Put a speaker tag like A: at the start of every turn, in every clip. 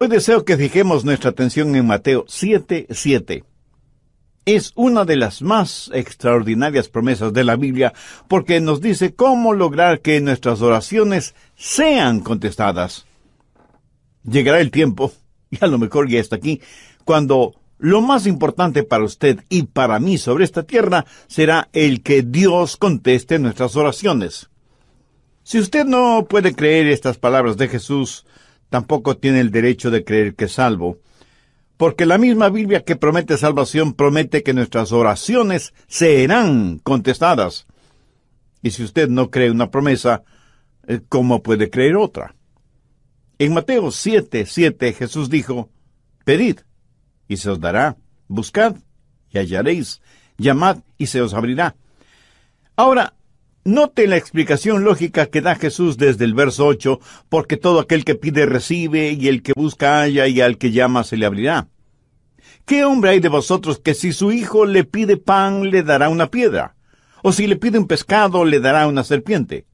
A: Hoy deseo que fijemos nuestra atención en Mateo 7:7. Es una de las más extraordinarias promesas de la Biblia porque nos dice cómo lograr que nuestras oraciones sean contestadas. Llegará el tiempo, y a lo mejor ya está aquí, cuando lo más importante para usted y para mí sobre esta tierra será el que Dios conteste nuestras oraciones. Si usted no puede creer estas palabras de Jesús, tampoco tiene el derecho de creer que es salvo, porque la misma Biblia que promete salvación promete que nuestras oraciones serán contestadas. Y si usted no cree una promesa, ¿cómo puede creer otra? En Mateo 7:7 Jesús dijo, «Pedid, y se os dará, buscad, y hallaréis, llamad, y se os abrirá». Ahora, note la explicación lógica que da Jesús desde el verso 8, porque todo aquel que pide recibe, y el que busca halla, y al que llama se le abrirá. ¿Qué hombre hay de vosotros que si su hijo le pide pan, le dará una piedra? ¿O si le pide un pescado, le dará una serpiente?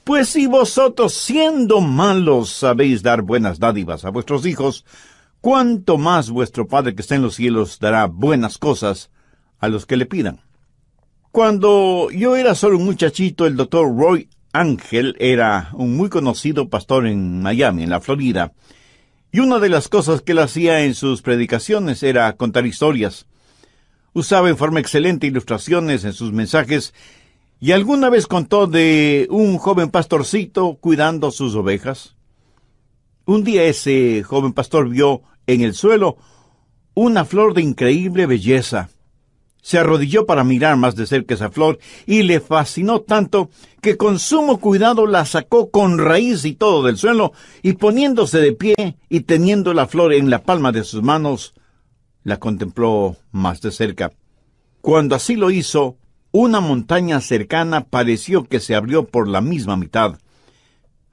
A: Pues si vosotros, siendo malos, sabéis dar buenas dádivas a vuestros hijos, ¿cuánto más vuestro Padre que está en los cielos dará buenas cosas a los que le pidan? Cuando yo era solo un muchachito, el doctor Roy Ángel era un muy conocido pastor en Miami, en la Florida, y una de las cosas que él hacía en sus predicaciones era contar historias. Usaba en forma excelente ilustraciones en sus mensajes, y alguna vez contó de un joven pastorcito cuidando sus ovejas. Un día ese joven pastor vio en el suelo una flor de increíble belleza. Se arrodilló para mirar más de cerca esa flor y le fascinó tanto que con sumo cuidado la sacó con raíz y todo del suelo y poniéndose de pie y teniendo la flor en la palma de sus manos, la contempló más de cerca. Cuando así lo hizo, una montaña cercana pareció que se abrió por la misma mitad.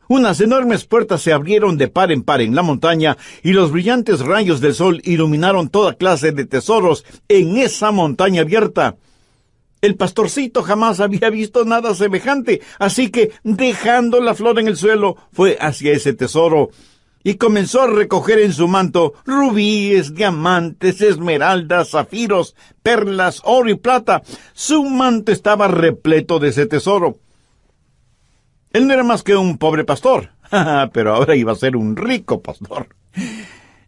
A: Unas enormes puertas se abrieron de par en par en la montaña y los brillantes rayos del sol iluminaron toda clase de tesoros en esa montaña abierta. El pastorcito jamás había visto nada semejante, así que, dejando la flor en el suelo, fue hacia ese tesoro y comenzó a recoger en su manto rubíes, diamantes, esmeraldas, zafiros, perlas, oro y plata. Su manto estaba repleto de ese tesoro. Él no era más que un pobre pastor, pero ahora iba a ser un rico pastor.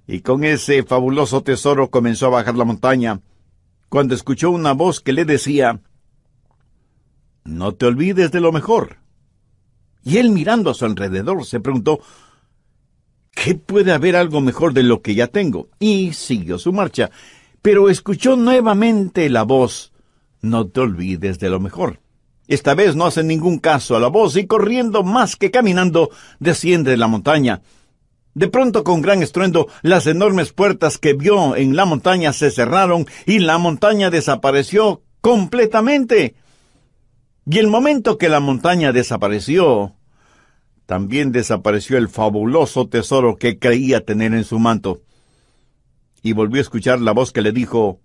A: Y con ese fabuloso tesoro comenzó a bajar la montaña, cuando escuchó una voz que le decía, «No te olvides de lo mejor». Y él, mirando a su alrededor, se preguntó, «¿Qué puede haber algo mejor de lo que ya tengo?». Y siguió su marcha, pero escuchó nuevamente la voz, «No te olvides de lo mejor». Esta vez no hace ningún caso a la voz y corriendo más que caminando, desciende de la montaña. De pronto, con gran estruendo, las enormes puertas que vio en la montaña se cerraron y la montaña desapareció completamente. Y el momento que la montaña desapareció, también desapareció el fabuloso tesoro que creía tener en su manto. Y volvió a escuchar la voz que le dijo,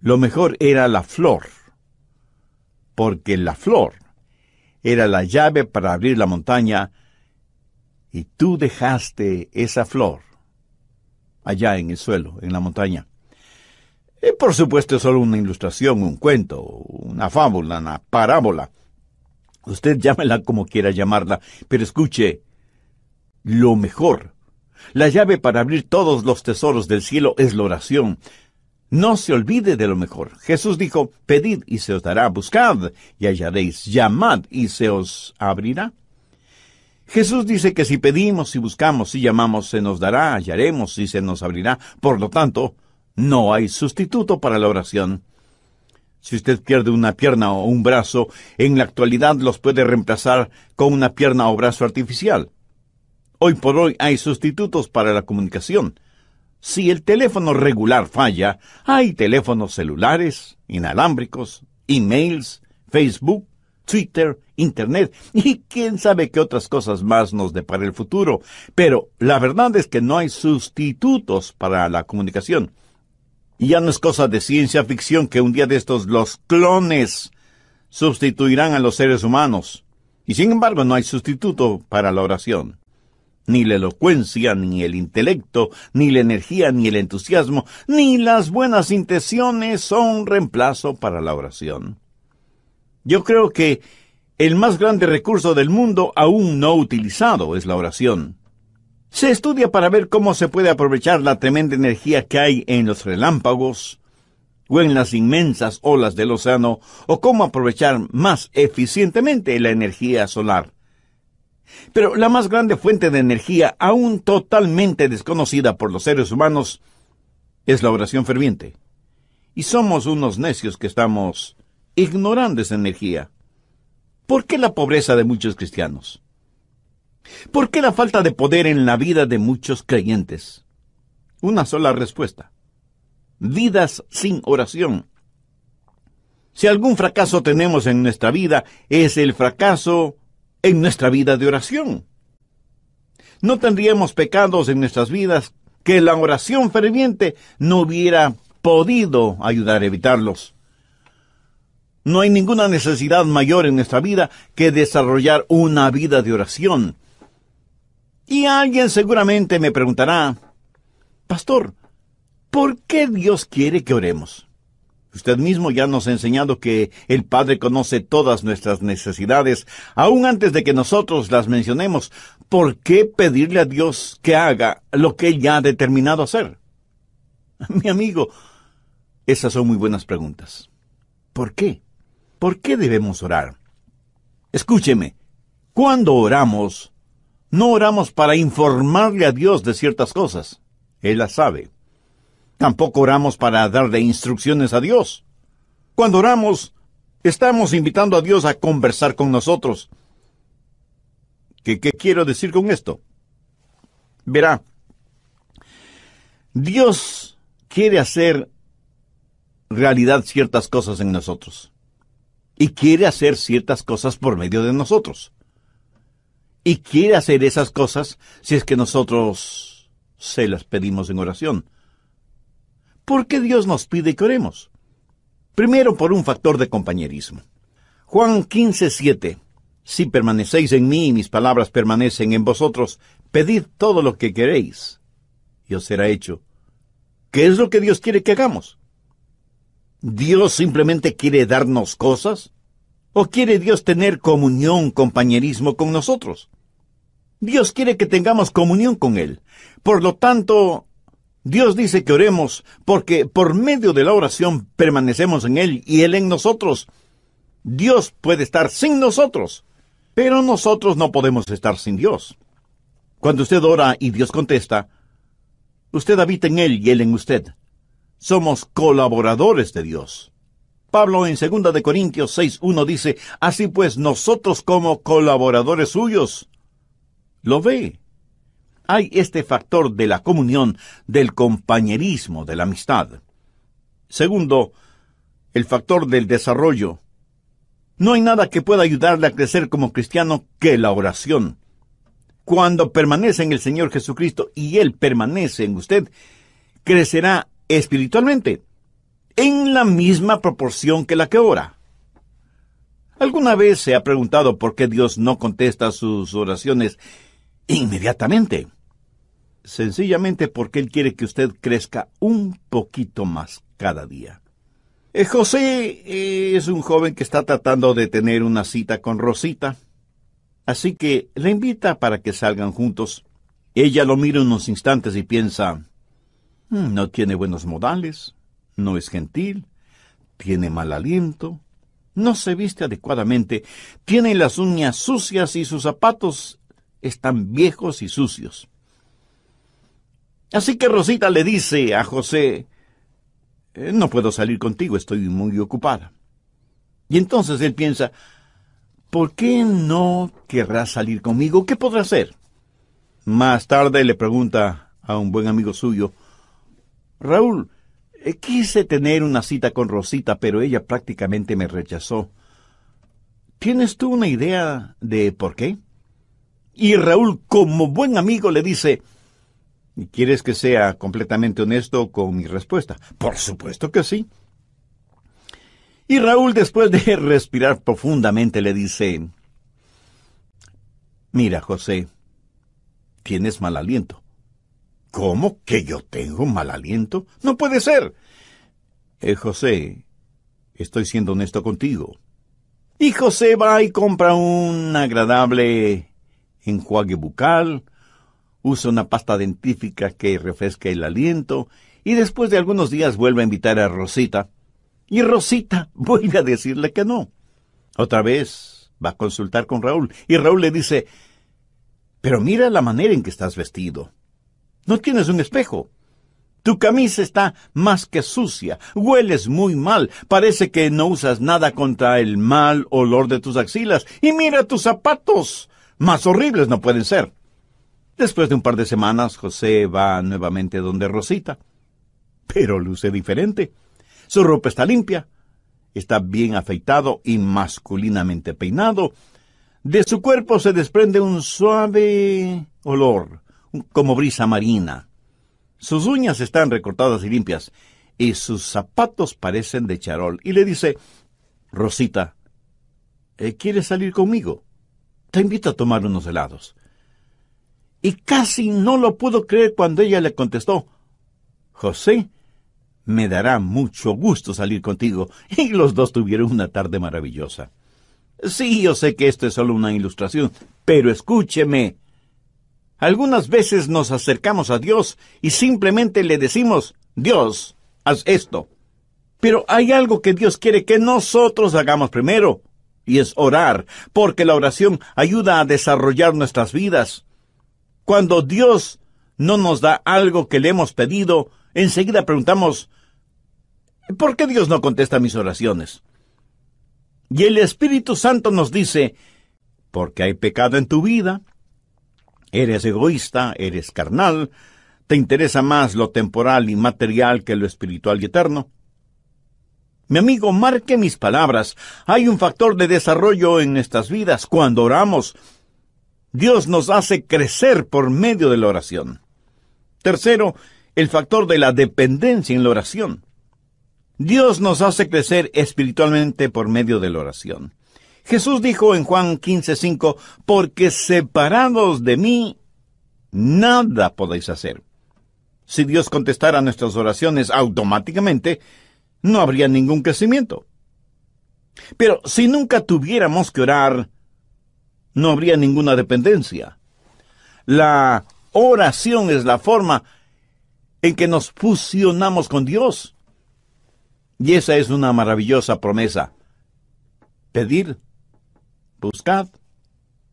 A: «Lo mejor era la flor, porque la flor era la llave para abrir la montaña, y tú dejaste esa flor allá en el suelo, en la montaña». Por supuesto, es solo una ilustración, un cuento, una fábula, una parábola. Usted llámela como quiera llamarla, pero escuche, lo mejor, la llave para abrir todos los tesoros del cielo es la oración. No se olvide de lo mejor. Jesús dijo, «Pedid y se os dará, buscad y hallaréis, llamad y se os abrirá». Jesús dice que si pedimos y buscamos y llamamos, se nos dará, hallaremos y se nos abrirá. Por lo tanto, no hay sustituto para la oración. Si usted pierde una pierna o un brazo, en la actualidad los puede reemplazar con una pierna o brazo artificial. Hoy por hoy hay sustitutos para la comunicación. Si el teléfono regular falla, hay teléfonos celulares, inalámbricos, emails, Facebook, Twitter, Internet y quién sabe qué otras cosas más nos depara el futuro. Pero la verdad es que no hay sustitutos para la comunicación. Y ya no es cosa de ciencia ficción que un día de estos los clones sustituirán a los seres humanos. Y sin embargo no hay sustituto para la oración. Ni la elocuencia, ni el intelecto, ni la energía, ni el entusiasmo, ni las buenas intenciones son reemplazo para la oración. Yo creo que el más grande recurso del mundo aún no utilizado es la oración. Se estudia para ver cómo se puede aprovechar la tremenda energía que hay en los relámpagos o en las inmensas olas del océano, o cómo aprovechar más eficientemente la energía solar. Pero la más grande fuente de energía, aún totalmente desconocida por los seres humanos, es la oración ferviente. Y somos unos necios que estamos ignorando esa energía. ¿Por qué la pobreza de muchos cristianos? ¿Por qué la falta de poder en la vida de muchos creyentes? Una sola respuesta: vidas sin oración. Si algún fracaso tenemos en nuestra vida, es el fracaso en nuestra vida de oración. No tendríamos pecados en nuestras vidas que la oración ferviente no hubiera podido ayudar a evitarlos. No hay ninguna necesidad mayor en nuestra vida que desarrollar una vida de oración. Y alguien seguramente me preguntará: Pastor, ¿por qué Dios quiere que oremos? Usted mismo ya nos ha enseñado que el Padre conoce todas nuestras necesidades, aún antes de que nosotros las mencionemos. ¿Por qué pedirle a Dios que haga lo que Él ya ha determinado hacer? Mi amigo, esas son muy buenas preguntas. ¿Por qué? ¿Por qué debemos orar? Escúcheme, cuando oramos, no oramos para informarle a Dios de ciertas cosas. Él las sabe. Tampoco oramos para darle instrucciones a Dios. Cuando oramos, estamos invitando a Dios a conversar con nosotros. ¿Qué quiero decir con esto? Verá, Dios quiere hacer realidad ciertas cosas en nosotros. Y quiere hacer ciertas cosas por medio de nosotros. Y quiere hacer esas cosas si es que nosotros se las pedimos en oración. ¿Por qué Dios nos pide que oremos? Primero, por un factor de compañerismo. Juan 15:7. Si permanecéis en mí y mis palabras permanecen en vosotros, pedid todo lo que queréis, y os será hecho. ¿Qué es lo que Dios quiere que hagamos? ¿Dios simplemente quiere darnos cosas? ¿O quiere Dios tener comunión, compañerismo con nosotros? Dios quiere que tengamos comunión con Él. Por lo tanto, Dios dice que oremos porque por medio de la oración permanecemos en Él y Él en nosotros. Dios puede estar sin nosotros, pero nosotros no podemos estar sin Dios. Cuando usted ora y Dios contesta, usted habita en Él y Él en usted. Somos colaboradores de Dios. Pablo en 2 de Corintios 6:1 dice: así pues, nosotros como colaboradores suyos. ¿Lo ve? Hay este factor de la comunión, del compañerismo, de la amistad. Segundo, el factor del desarrollo. No hay nada que pueda ayudarle a crecer como cristiano que la oración. Cuando permanece en el Señor Jesucristo y Él permanece en usted, crecerá espiritualmente, en la misma proporción que la que ora. ¿Alguna vez se ha preguntado por qué Dios no contesta sus oraciones inmediatamente? Sencillamente porque Él quiere que usted crezca un poquito más cada día. José es un joven que está tratando de tener una cita con Rosita, así que le invita para que salgan juntos. Ella lo mira unos instantes y piensa: no tiene buenos modales, no es gentil, tiene mal aliento, no se viste adecuadamente, tiene las uñas sucias y sus zapatos están viejos y sucios. Así que Rosita le dice a José: no puedo salir contigo, estoy muy ocupada. Y entonces él piensa: ¿por qué no querrás salir conmigo? ¿Qué podrá hacer? Más tarde le pregunta a un buen amigo suyo: Raúl, quise tener una cita con Rosita, pero ella prácticamente me rechazó. ¿Tienes tú una idea de por qué? Y Raúl, como buen amigo, le dice: ¿quieres que sea completamente honesto con mi respuesta? Por supuesto que sí. Y Raúl, después de respirar profundamente, le dice: mira, José, tienes mal aliento. ¿Cómo que yo tengo mal aliento? No puede ser. José, estoy siendo honesto contigo. Y José va y compra un agradable enjuague bucal, usa una pasta dentífrica que refresca el aliento, y después de algunos días vuelve a invitar a Rosita, y Rosita vuelve a decirle que no. Otra vez va a consultar con Raúl, y Raúl le dice, pero mira la manera en que estás vestido. No tienes un espejo. Tu camisa está más que sucia, hueles muy mal, parece que no usas nada contra el mal olor de tus axilas, y mira tus zapatos, más horribles no pueden ser. Después de un par de semanas, José va nuevamente donde Rosita, pero luce diferente. Su ropa está limpia, está bien afeitado y masculinamente peinado. De su cuerpo se desprende un suave olor, como brisa marina. Sus uñas están recortadas y limpias, y sus zapatos parecen de charol. Y le dice, Rosita, ¿quieres salir conmigo? Te invito a tomar unos helados. Y casi no lo pudo creer cuando ella le contestó, José, me dará mucho gusto salir contigo. Y los dos tuvieron una tarde maravillosa. Sí, yo sé que esto es solo una ilustración, pero escúcheme. Algunas veces nos acercamos a Dios y simplemente le decimos, Dios, haz esto. Pero hay algo que Dios quiere que nosotros hagamos primero, y es orar, porque la oración ayuda a desarrollar nuestras vidas. Cuando Dios no nos da algo que le hemos pedido, enseguida preguntamos, ¿por qué Dios no contesta mis oraciones? Y el Espíritu Santo nos dice, porque hay pecado en tu vida. Eres egoísta, eres carnal, te interesa más lo temporal y material que lo espiritual y eterno. Mi amigo, marque mis palabras. Hay un factor de desarrollo en nuestras vidas. Cuando oramos, Dios nos hace crecer por medio de la oración. Tercero, el factor de la dependencia en la oración. Dios nos hace crecer espiritualmente por medio de la oración. Jesús dijo en Juan 15:5, porque separados de mí, nada podéis hacer. Si Dios contestara nuestras oraciones automáticamente, no habría ningún crecimiento. Pero si nunca tuviéramos que orar, no habría ninguna dependencia. La oración es la forma en que nos fusionamos con Dios. Y esa es una maravillosa promesa. Pedir, buscad,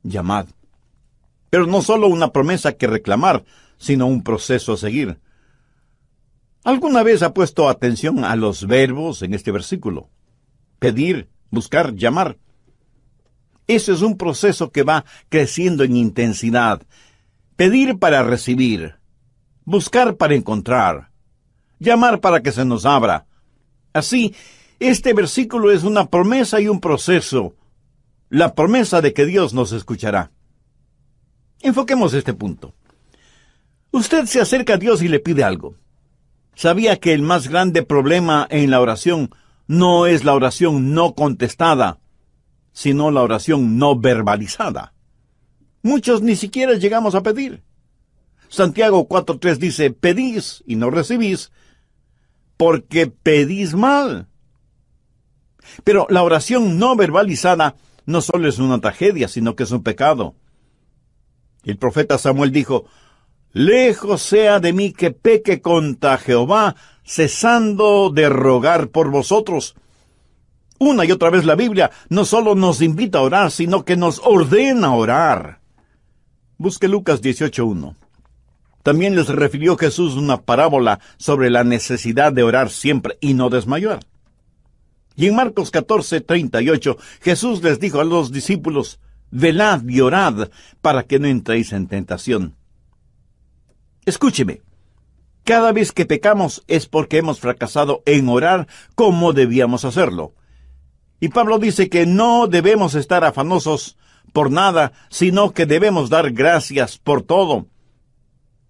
A: llamad. Pero no solo una promesa que reclamar, sino un proceso a seguir. ¿Alguna vez ha puesto atención a los verbos en este versículo? Pedir, buscar, llamar. Eso es un proceso que va creciendo en intensidad. Pedir para recibir, buscar para encontrar, llamar para que se nos abra. Así, este versículo es una promesa y un proceso. La promesa de que Dios nos escuchará. Enfoquemos este punto. Usted se acerca a Dios y le pide algo. ¿Sabía que el más grande problema en la oración no es la oración no contestada, sino la oración no verbalizada? Muchos ni siquiera llegamos a pedir. Santiago 4:3 dice, pedís y no recibís, porque pedís mal. Pero la oración no verbalizada no solo es una tragedia, sino que es un pecado. El profeta Samuel dijo, lejos sea de mí que peque contra Jehová, cesando de rogar por vosotros. Una y otra vez la Biblia no solo nos invita a orar, sino que nos ordena orar. Busque Lucas 18:1. También les refirió Jesús una parábola sobre la necesidad de orar siempre y no desmayar. Y en Marcos 14:38, Jesús les dijo a los discípulos, velad y orad para que no entréis en tentación. Escúcheme, cada vez que pecamos es porque hemos fracasado en orar como debíamos hacerlo. Y Pablo dice que no debemos estar afanosos por nada, sino que debemos dar gracias por todo.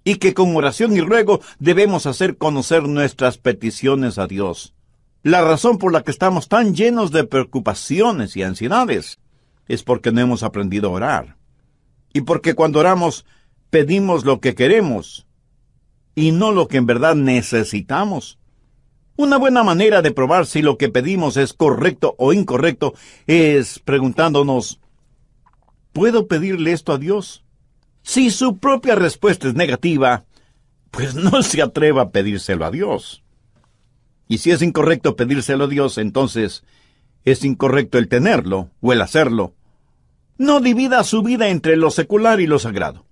A: Y que con oración y ruego debemos hacer conocer nuestras peticiones a Dios. La razón por la que estamos tan llenos de preocupaciones y ansiedades es porque no hemos aprendido a orar. Y porque cuando oramos, pedimos lo que queremos y no lo que en verdad necesitamos. Una buena manera de probar si lo que pedimos es correcto o incorrecto es preguntándonos, ¿puedo pedirle esto a Dios? Si su propia respuesta es negativa, pues no se atreva a pedírselo a Dios. Y si es incorrecto pedírselo a Dios, entonces es incorrecto el tenerlo o el hacerlo. No divida su vida entre lo secular y lo sagrado.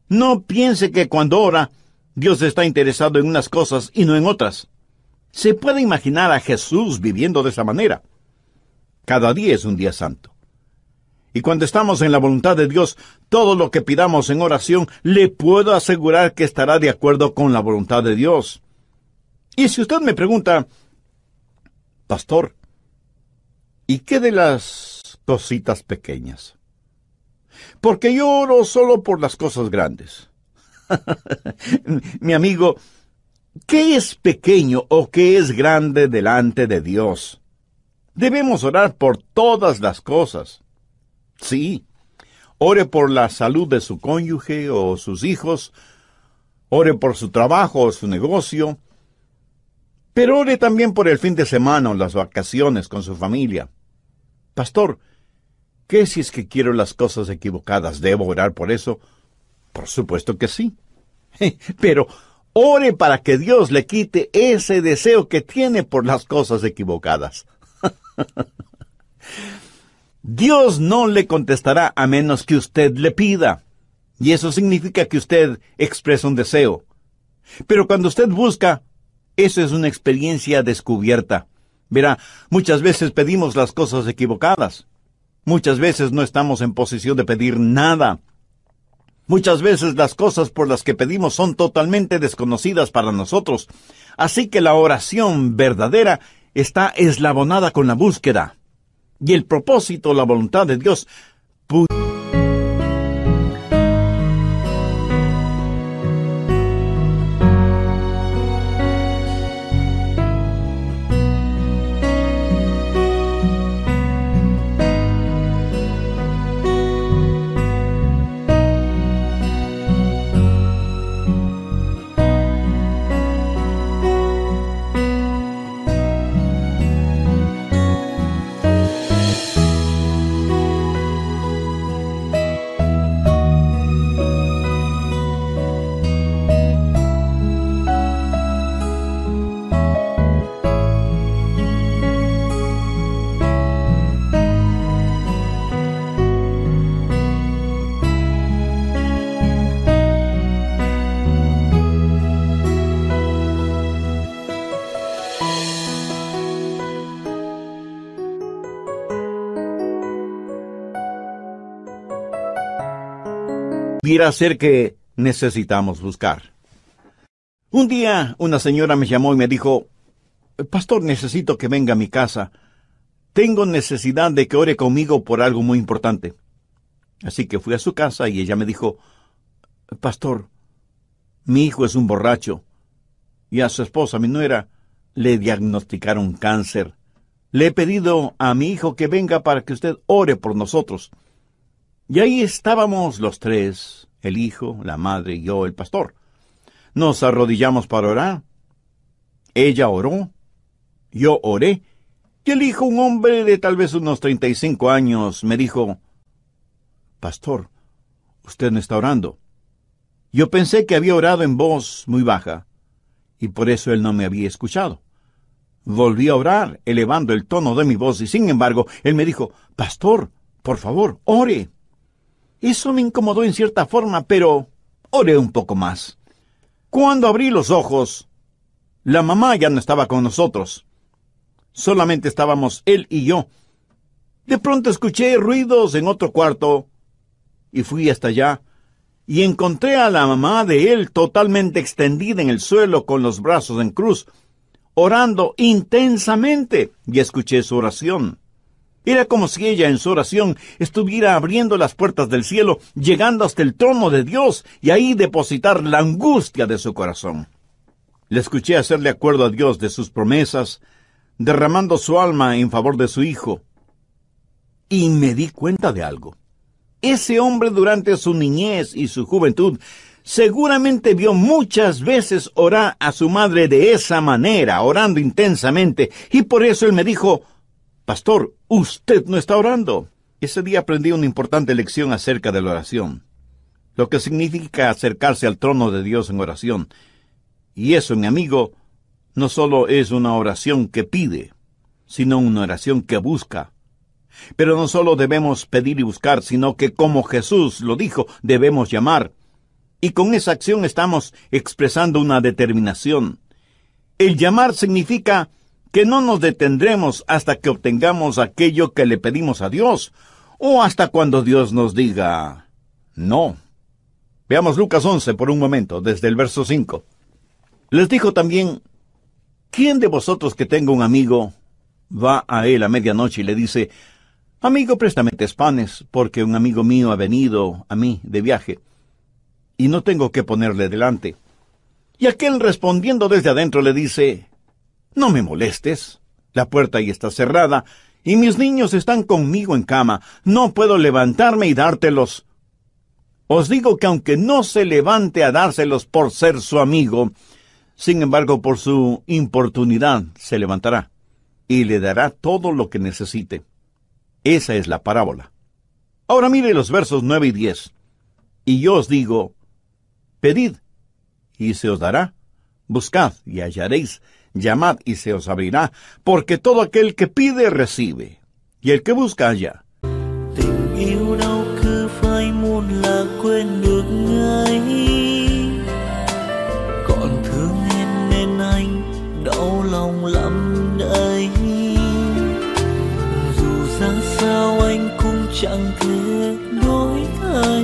A: No piense que cuando ora, Dios está interesado en unas cosas y no en otras. Se puede imaginar a Jesús viviendo de esa manera. Cada día es un día santo. Y cuando estamos en la voluntad de Dios, todo lo que pidamos en oración, le puedo asegurar que estará de acuerdo con la voluntad de Dios. Y si usted me pregunta, pastor, ¿y qué de las cositas pequeñas? Porque yo oro solo por las cosas grandes. Mi amigo, ¿qué es pequeño o qué es grande delante de Dios? Debemos orar por todas las cosas. Sí, ore por la salud de su cónyuge o sus hijos, ore por su trabajo o su negocio, pero ore también por el fin de semana o las vacaciones con su familia. Pastor, ¿qué si es que quiero las cosas equivocadas? ¿Debo orar por eso? Por supuesto que sí. Pero ore para que Dios le quite ese deseo que tiene por las cosas equivocadas. Dios no le contestará a menos que usted le pida. Y eso significa que usted expresa un deseo. Pero cuando usted busca, eso es una experiencia descubierta. Verá, muchas veces pedimos las cosas equivocadas. Muchas veces no estamos en posición de pedir nada. Muchas veces las cosas por las que pedimos son totalmente desconocidas para nosotros. Así que la oración verdadera está eslabonada con la búsqueda. Y el propósito, la voluntad de Dios, pudiera ser que necesitamos buscar. Un día una señora me llamó y me dijo, pastor, necesito que venga a mi casa. Tengo necesidad de que ore conmigo por algo muy importante. Así que fui a su casa y ella me dijo, pastor, mi hijo es un borracho y a su esposa, mi nuera, le diagnosticaron cáncer. Le he pedido a mi hijo que venga para que usted ore por nosotros. Y ahí estábamos los tres, el hijo, la madre y yo, el pastor. Nos arrodillamos para orar. Ella oró, yo oré, y el hijo, un hombre de tal vez unos 35 años, me dijo, pastor, usted no está orando. Yo pensé que había orado en voz muy baja, y por eso él no me había escuchado. Volví a orar, elevando el tono de mi voz, y sin embargo, él me dijo, pastor, por favor, ore. Eso me incomodó en cierta forma, pero oré un poco más. Cuando abrí los ojos, la mamá ya no estaba con nosotros. Solamente estábamos él y yo. De pronto escuché ruidos en otro cuarto, y fui hasta allá, y encontré a la mamá de él totalmente extendida en el suelo con los brazos en cruz, orando intensamente, y escuché su oración. Era como si ella en su oración estuviera abriendo las puertas del cielo, llegando hasta el trono de Dios y ahí depositar la angustia de su corazón. Le escuché hacerle acuerdo a Dios de sus promesas, derramando su alma en favor de su hijo. Y me di cuenta de algo. Ese hombre durante su niñez y su juventud seguramente vio muchas veces orar a su madre de esa manera, orando intensamente, y por eso él me dijo: «Pastor, usted no está orando». Ese día aprendí una importante lección acerca de la oración, lo que significa acercarse al trono de Dios en oración. Y eso, mi amigo, no solo es una oración que pide, sino una oración que busca. Pero no solo debemos pedir y buscar, sino que, como Jesús lo dijo, debemos llamar. Y con esa acción estamos expresando una determinación. El llamar significa que no nos detendremos hasta que obtengamos aquello que le pedimos a Dios, o hasta cuando Dios nos diga no. Veamos Lucas 11 por un momento, desde el verso 5. Les dijo también: ¿quién de vosotros que tenga un amigo va a él a medianoche y le dice: «Amigo, préstame 3 panes, porque un amigo mío ha venido a mí de viaje, y no tengo qué ponerle delante»? Y aquel, respondiendo desde adentro, le dice: «No me molestes, la puerta ya está cerrada, y mis niños están conmigo en cama, no puedo levantarme y dártelos. Os digo que aunque no se levante a dárselos por ser su amigo, sin embargo por su importunidad se levantará, y le dará todo lo que necesite». Esa es la parábola. Ahora mire los versos 9 y 10. «Y yo os digo, pedid, y se os dará, buscad, y hallaréis, llamad, y se os abrirá, porque todo aquel que pide, recibe, y el que busca, halla».
B: Tình yêu đâu cứ phải muốn là quên được ngay, còn thương em nên anh đau lòng lắm đây. Dù ra sao anh cũng chẳng thể đổi thay,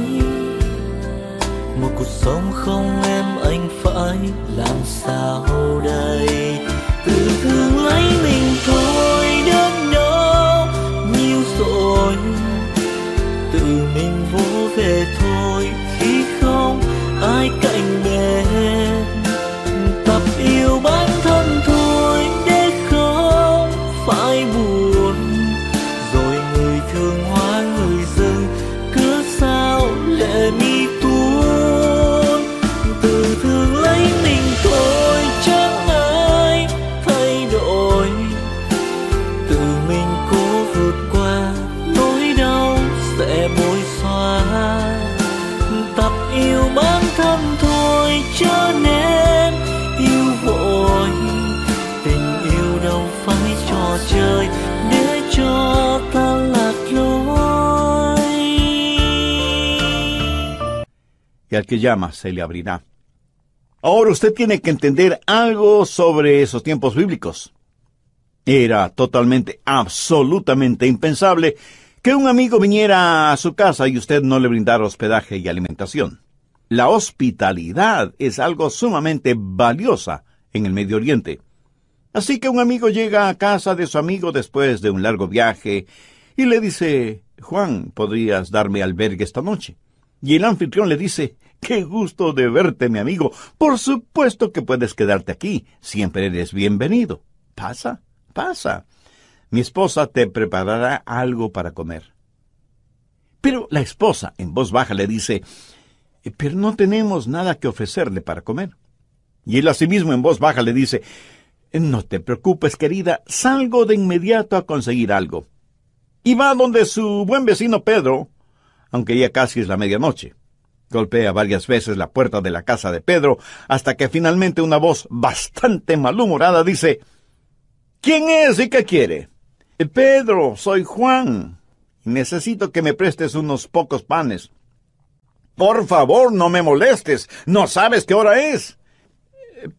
B: một cuộc sống không em anh phải làm sao đây? Tự thương lấy mình thôi đớn đau nhiều rồi, tự mình vỗ về thôi khi không ai cạnh bên. Tập yêu bản thân thôi để không phải buồn, rồi người thương hóa người dưng cứ sao lệ mi tuôn. Tự thương lấy mình thôi chẳng ai thay đổi, tự mình cố vượt qua nỗi đau sẽ bối xóa. Tập yêu bản thân thôi cho nên yêu vội, tình yêu đâu phải trò chơi để cho ta lạc lối.
A: Y al que llama se le abrirá. Ahora usted tiene que entender algo sobre esos tiempos bíblicos. Era totalmente, absolutamente impensable que un amigo viniera a su casa y usted no le brindara hospedaje y alimentación. La hospitalidad es algo sumamente valiosa en el Medio Oriente. Así que un amigo llega a casa de su amigo después de un largo viaje y le dice: «Juan, ¿podrías darme albergue esta noche?». Y el anfitrión le dice: «Qué gusto de verte, mi amigo. Por supuesto que puedes quedarte aquí. Siempre eres bienvenido. Pasa, pasa. Mi esposa te preparará algo para comer». Pero la esposa, en voz baja, le dice: «Pero no tenemos nada que ofrecerle para comer». Y él asimismo en voz baja le dice: «No te preocupes, querida, salgo de inmediato a conseguir algo». Y va donde su buen vecino Pedro, aunque ya casi es la medianoche. Golpea varias veces la puerta de la casa de Pedro, hasta que finalmente una voz bastante malhumorada dice: «¿Quién es y qué quiere?». «Pedro, soy Juan, y necesito que me prestes unos pocos panes». «Por favor, no me molestes, ¿no sabes qué hora es?».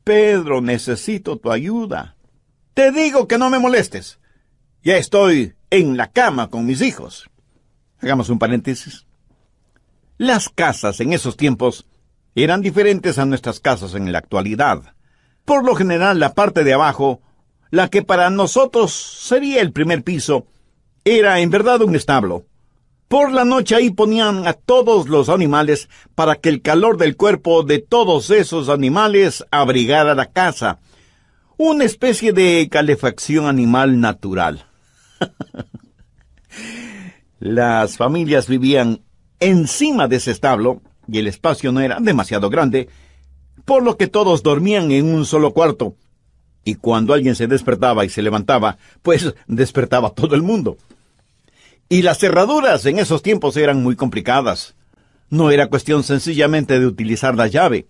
A: «Pedro, necesito tu ayuda». «Te digo que no me molestes. Ya estoy en la cama con mis hijos». Hagamos un paréntesis. Las casas en esos tiempos eran diferentes a nuestras casas en la actualidad. Por lo general, la parte de abajo, la que para nosotros sería el primer piso, era en verdad un establo. Por la noche ahí ponían a todos los animales para que el calor del cuerpo de todos esos animales abrigara la casa. Una especie de calefacción animal natural. Las familias vivían encima de ese establo, y el espacio no era demasiado grande, por lo que todos dormían en un solo cuarto. Y cuando alguien se despertaba y se levantaba, pues despertaba todo el mundo. Y las cerraduras en esos tiempos eran muy complicadas. No era cuestión sencillamente de utilizar la llave.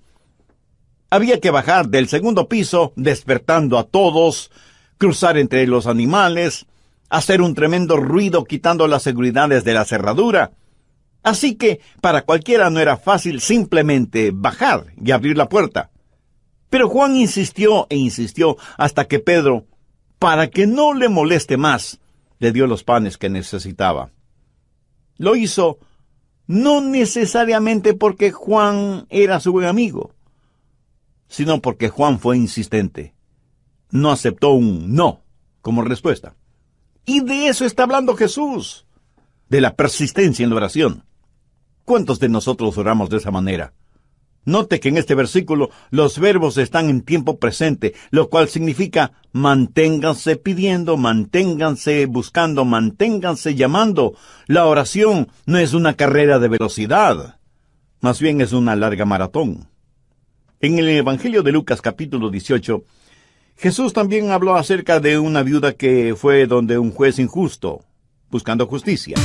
A: Había que bajar del segundo piso, despertando a todos, cruzar entre los animales, hacer un tremendo ruido quitando las seguridades de la cerradura. Así que para cualquiera no era fácil simplemente bajar y abrir la puerta. Pero Juan insistió e insistió hasta que Pedro, para que no le moleste más, le dio los panes que necesitaba. Lo hizo no necesariamente porque Juan era su buen amigo, sino porque Juan fue insistente. No aceptó un no como respuesta. Y de eso está hablando Jesús, de la persistencia en la oración. ¿Cuántos de nosotros oramos de esa manera? Note que en este versículo los verbos están en tiempo presente, lo cual significa manténganse pidiendo, manténganse buscando, manténganse llamando. La oración no es una carrera de velocidad, más bien es una larga maratón. En el Evangelio de Lucas capítulo 18, Jesús también habló acerca de una viuda que fue donde un juez injusto, buscando justicia.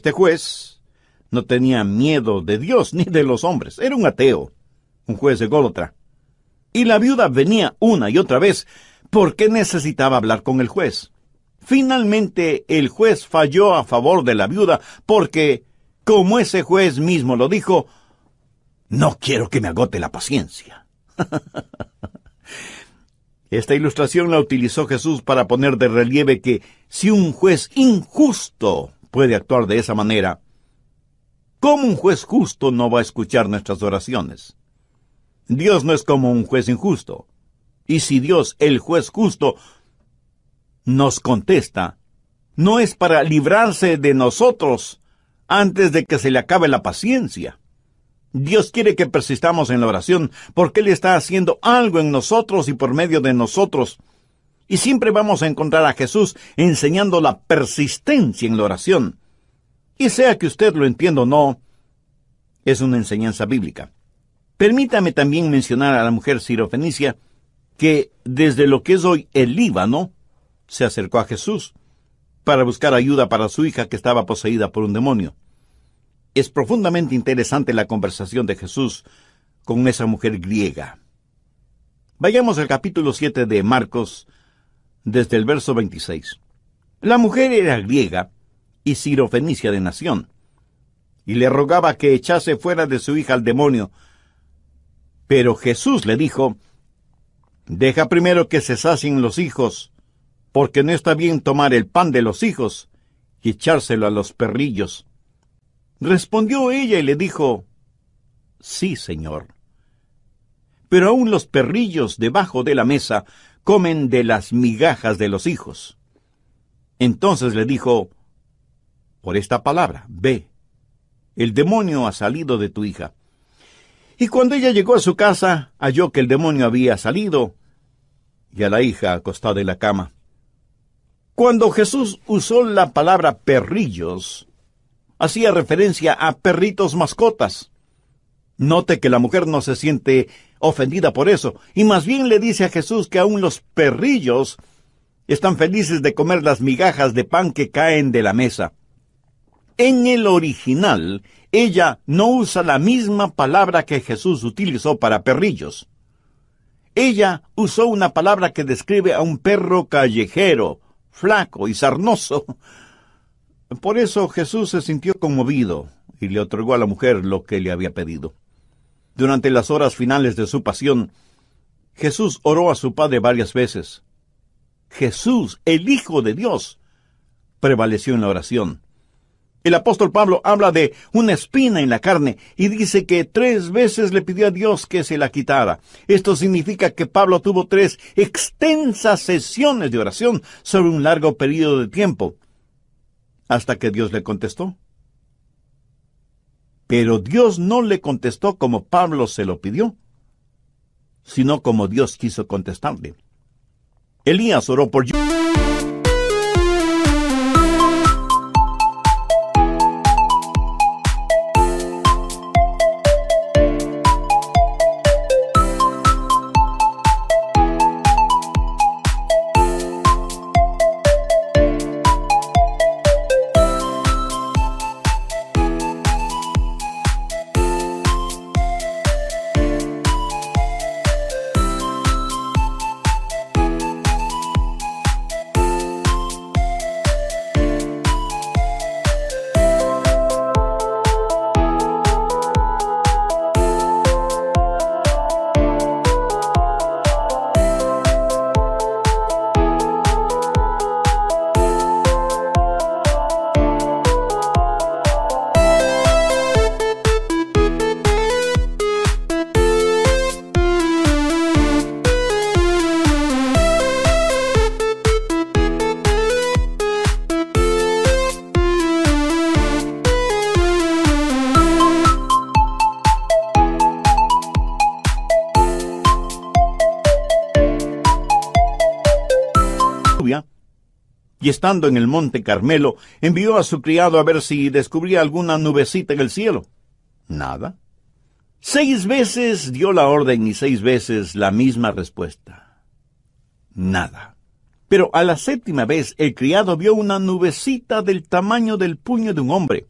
A: Este juez no tenía miedo de Dios ni de los hombres. Era un ateo, un juez ególatra. Y la viuda venía una y otra vez ¿Por qué necesitaba hablar con el juez? Finalmente, el juez falló a favor de la viuda porque, como ese juez mismo lo dijo, no quiero que me agote la paciencia. Esta ilustración la utilizó Jesús para poner de relieve que si un juez injusto puede actuar de esa manera, ¿cómo un juez justo no va a escuchar nuestras oraciones? Dios no es como un juez injusto. Y si Dios, el juez justo, nos contesta, no es para librarse de nosotros antes de que se le acabe la paciencia. Dios quiere que persistamos en la oración porque Él está haciendo algo en nosotros y por medio de nosotros. Y siempre vamos a encontrar a Jesús enseñando la persistencia en la oración. Y sea que usted lo entienda o no, es una enseñanza bíblica. Permítame también mencionar a la mujer sirofenicia que desde lo que es hoy el Líbano se acercó a Jesús para buscar ayuda para su hija que estaba poseída por un demonio. Es profundamente interesante la conversación de Jesús con esa mujer griega. Vayamos al capítulo 7 de Marcos, desde el verso 26. La mujer era griega y sirofenicia de nación, y le rogaba que echase fuera de su hija al demonio. Pero Jesús le dijo, deja primero que se sacien los hijos, porque no está bien tomar el pan de los hijos y echárselo a los perrillos. Respondió ella y le dijo, sí, Señor. Pero aún los perrillos debajo de la mesa comen de las migajas de los hijos. Entonces le dijo, por esta palabra, ve, el demonio ha salido de tu hija. Y cuando ella llegó a su casa, halló que el demonio había salido, y a la hija acostada en la cama. Cuando Jesús usó la palabra perrillos, hacía referencia a perritos mascotas. Note que la mujer no se siente ofendida por eso, y más bien le dice a Jesús que aún los perrillos están felices de comer las migajas de pan que caen de la mesa. En el original, ella no usa la misma palabra que Jesús utilizó para perrillos. Ella usó una palabra que describe a un perro callejero, flaco y sarnoso. Por eso Jesús se sintió conmovido y le otorgó a la mujer lo que le había pedido. Durante las horas finales de su pasión, Jesús oró a su Padre varias veces. Jesús, el Hijo de Dios, prevaleció en la oración. El apóstol Pablo habla de una espina en la carne y dice que 3 veces le pidió a Dios que se la quitara. Esto significa que Pablo tuvo 3 extensas sesiones de oración sobre un largo periodo de tiempo, hasta que Dios le contestó. Pero Dios no le contestó como Pablo se lo pidió, sino como Dios quiso contestarle. Elías oró por y estando en el monte Carmelo, envió a su criado a ver si descubría alguna nubecita en el cielo. Nada. 6 veces dio la orden y 6 veces la misma respuesta. Nada. Pero a la 7ª vez el criado vio una nubecita del tamaño del puño de un hombre.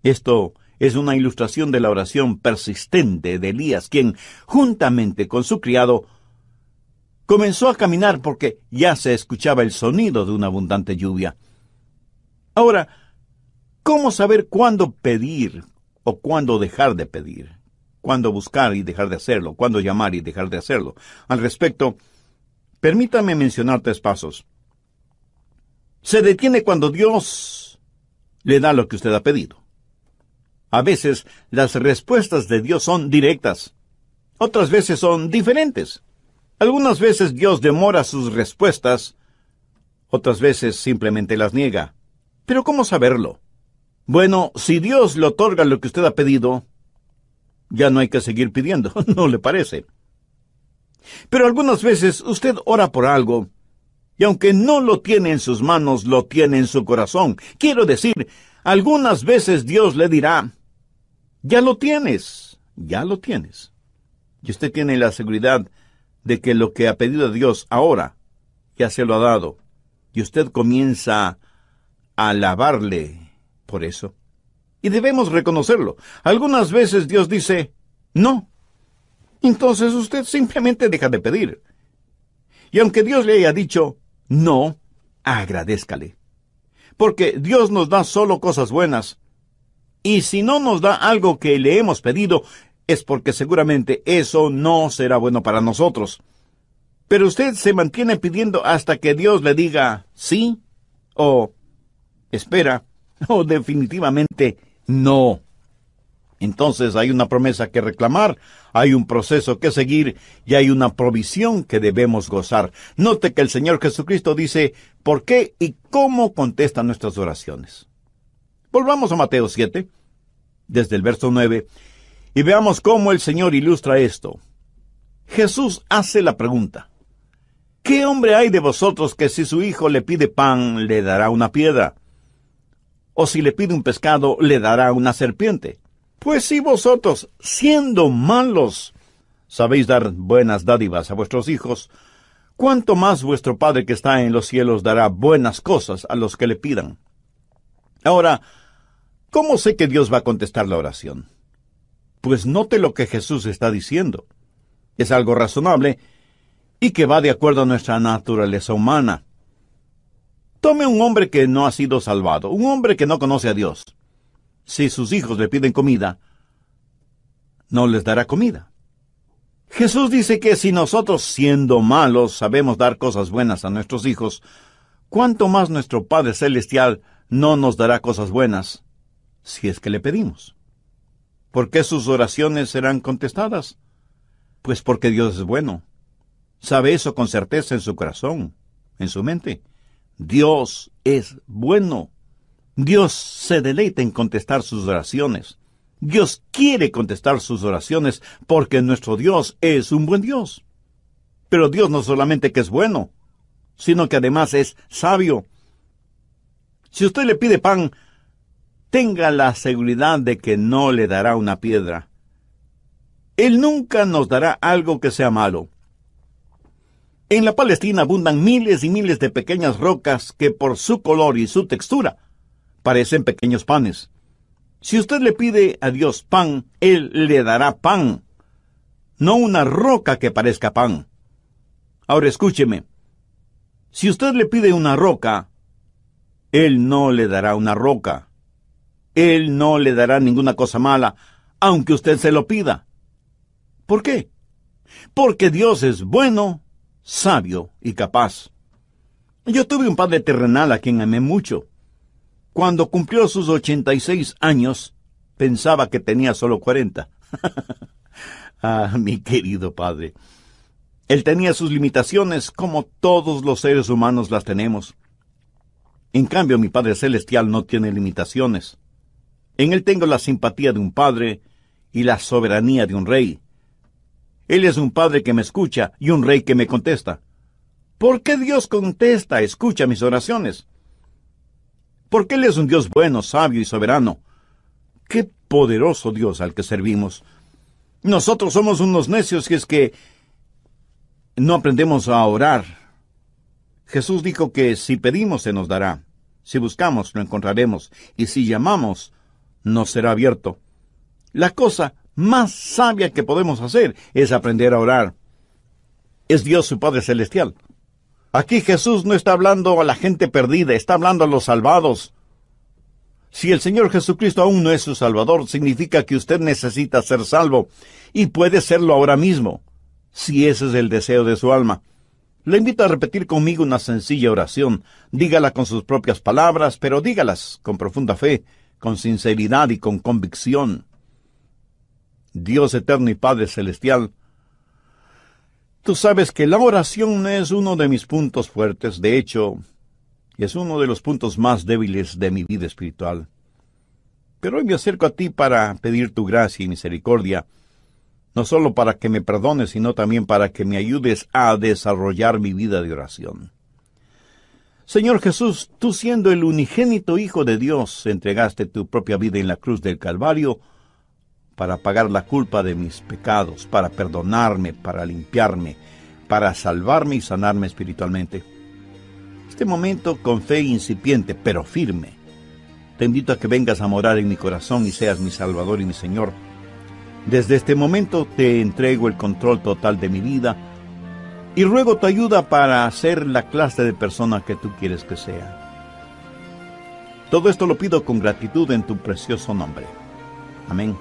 A: Esto es una ilustración de la oración persistente de Elías, quien, juntamente con su criado, Comenzó a caminar porque ya se escuchaba el sonido de una abundante lluvia. Ahora, ¿cómo saber cuándo pedir o cuándo dejar de pedir? Cuándo buscar y dejar de hacerlo, cuándo llamar y dejar de hacerlo. Al respecto, permítame mencionar 3 pasos. Se detiene cuando Dios le da lo que usted ha pedido. A veces las respuestas de Dios son directas. Otras veces son diferentes. Algunas veces Dios demora sus respuestas. Otras veces simplemente las niega. ¿Pero cómo saberlo? Bueno, si Dios le otorga lo que usted ha pedido, ya no hay que seguir pidiendo, ¿no le parece? Pero algunas veces usted ora por algo, y aunque no lo tiene en sus manos, lo tiene en su corazón. Quiero decir, algunas veces Dios le dirá, ya lo tienes. Y usted tiene la seguridad de que lo que ha pedido a Dios ahora, ya se lo ha dado. Y usted comienza a alabarle por eso. Y debemos reconocerlo. Algunas veces Dios dice, no. Entonces usted simplemente deja de pedir. Y aunque Dios le haya dicho, no, agradézcale. Porque Dios nos da solo cosas buenas. Y si no nos da algo que le hemos pedido, es porque seguramente eso no será bueno para nosotros. Pero usted se mantiene pidiendo hasta que Dios le diga sí, o espera, o definitivamente no. Entonces hay una promesa que reclamar, hay un proceso que seguir y hay una provisión que debemos gozar. Note que el Señor Jesucristo dice por qué y cómo contesta nuestras oraciones. Volvamos a Mateo 7, desde el verso 9, y veamos cómo el Señor ilustra esto. Jesús hace la pregunta, ¿qué hombre hay de vosotros que si su hijo le pide pan, le dará una piedra? ¿O si le pide un pescado, le dará una serpiente? Pues si vosotros, siendo malos, sabéis dar buenas dádivas a vuestros hijos, ¿cuánto más vuestro Padre que está en los cielos dará buenas cosas a los que le pidan? Ahora, ¿cómo sé que Dios va a contestar la oración? Pues note lo que Jesús está diciendo. Es algo razonable y que va de acuerdo a nuestra naturaleza humana. Tome un hombre que no ha sido salvado, un hombre que no conoce a Dios. Si sus hijos le piden comida, no les dará comida. Jesús dice que si nosotros, siendo malos, sabemos dar cosas buenas a nuestros hijos, ¿cuánto más nuestro Padre Celestial no nos dará cosas buenas si es que le pedimos? ¿Por qué sus oraciones serán contestadas? Pues porque Dios es bueno. Sabe eso con certeza en su corazón, en su mente. Dios es bueno. Dios se deleita en contestar sus oraciones. Dios quiere contestar sus oraciones porque nuestro Dios es un buen Dios. Pero Dios no solamente que es bueno, sino que además es sabio. Si usted le pide pan, tenga la seguridad de que no le dará una piedra. Él nunca nos dará algo que sea malo. En la Palestina abundan miles y miles de pequeñas rocas que por su color y su textura parecen pequeños panes. Si usted le pide a Dios pan, Él le dará pan, no una roca que parezca pan. Ahora escúcheme. Si usted le pide una roca, Él no le dará una roca. Él no le dará ninguna cosa mala, aunque usted se lo pida. ¿Por qué? Porque Dios es bueno, sabio y capaz. Yo tuve un padre terrenal a quien amé mucho. Cuando cumplió sus 86 años, pensaba que tenía solo 40. Ah, mi querido padre. Él tenía sus limitaciones como todos los seres humanos las tenemos. En cambio, mi Padre Celestial no tiene limitaciones. En Él tengo la simpatía de un padre y la soberanía de un rey. Él es un padre que me escucha y un rey que me contesta. ¿Por qué Dios escucha mis oraciones? Porque Él es un Dios bueno, sabio y soberano. ¡Qué poderoso Dios al que servimos! Nosotros somos unos necios si es que no aprendemos a orar. Jesús dijo que si pedimos se nos dará, si buscamos lo encontraremos, y si llamamos nos será abierto. La cosa más sabia que podemos hacer es aprender a orar. es Dios su Padre Celestial. Aquí Jesús no está hablando a la gente perdida, está hablando a los salvados. Si el Señor Jesucristo aún no es su Salvador, significa que usted necesita ser salvo, y puede serlo ahora mismo, si ese es el deseo de su alma. Le invito a repetir conmigo una sencilla oración. Dígala con sus propias palabras, pero dígalas con profunda fe, con sinceridad y con convicción. Dios eterno y Padre Celestial, tú sabes que la oración no es uno de mis puntos fuertes, de hecho, es uno de los puntos más débiles de mi vida espiritual. Pero hoy me acerco a ti para pedir tu gracia y misericordia, no solo para que me perdones, sino también para que me ayudes a desarrollar mi vida de oración. Señor Jesús, tú siendo el unigénito Hijo de Dios, entregaste tu propia vida en la cruz del Calvario para pagar la culpa de mis pecados, para perdonarme, para limpiarme, para salvarme y sanarme espiritualmente. Este momento, con fe incipiente, pero firme, te invito a que vengas a morar en mi corazón y seas mi Salvador y mi Señor. Desde este momento te entrego el control total de mi vida y ruego tu ayuda para ser la clase de persona que tú quieres que sea. Todo esto lo pido con gratitud en tu precioso nombre. Amén.